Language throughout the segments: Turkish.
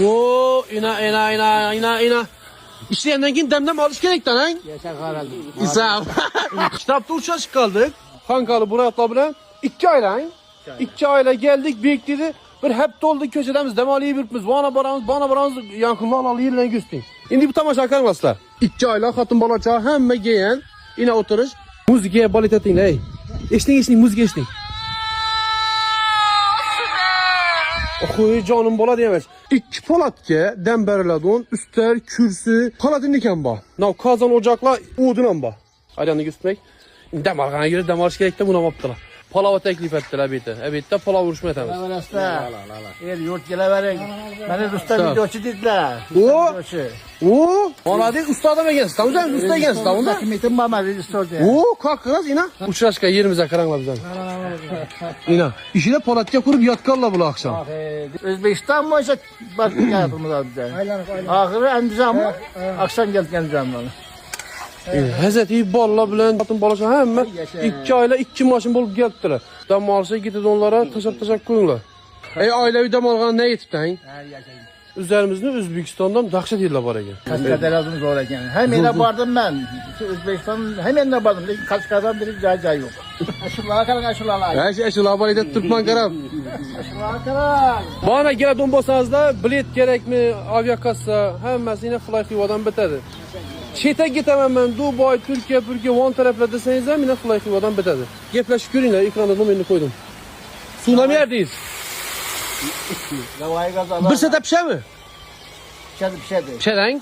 Oo, ina. İşleyenden kim demlem alış gerekten ha? Yaşar Karalı. İsa. Kitapta uçaş kaldık. Hankalı buraya atla bile. 2 ayla. 2 ayla geldik bekledi. Bir hep doldu köşedemiz demaliyi birpimiz. Bana baramız yankılı alalı yerine göstereyim. Şimdi bu tamaşa karmaslar. 2 ayla hatun balaca hemme giyen. Yine oturuş. Müziğe balit ettin ey. Eştin müzik eştin. Oy canım bola diyemez. 2 polat ki demberladon üstler kürsü polatın diken ba. Nav kazan ocakla udun ba. Ayranı göstermek. Demargana göre demarş gerekti buna yaptılar. Palava teklif ettiler beyte. Evet de palava vuruşma etemiz. Eğer yurt geleverin. Beni usta videoçu dediler. Oo, ona değil usta adam egensiz. Tamam mı? Usta egensiz tamam mı? Kimitin bana rejistrolde. Oo, kalk kız ina. Uçraşka yerimize karanla bizden. İna. İşine Polatya kurup yatkalla bula akşam. Özbekistan mı ise başka yapımız var bize. Ahırı endişem mi? Akşam geleceğim bana. Hazreti balla bilen hatun balaşa hemen 2 ayla 2 maşın bulup geldiler. Damarsa gidip onlara taşak koyunlar. Ailevi damargana ne yetip deyin? Üzerimizde Özbekistan'dan dahşet yerler var egen. Kaçkada lazım zor eken. Hem yine vardım ben. Özbekistan'ın hem yerine vardım. Lakin Kaçkada'dan biri cay yok. Aşırılar kalan aşırılar. Eşulalar var ede Türkmen karab. Aşırılar kalan. Bana gele donbosanızda bilet gerek mi, avyakassa, hemmesi yine fly xivadan bitedi. Çete gitemem ben Dubai, Türkiye, Van taraflarda deseniz de yine fly xivadan bitedi. Gepleşik görünler, ekranda numaranı koydum. Tsunami yerdeyiz. Bir sete pişer mi? Pişedi. Pişeren?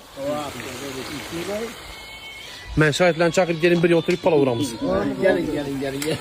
Ben şahitlerini çakırıp gelin bir oturup pala uğramız. Gelin.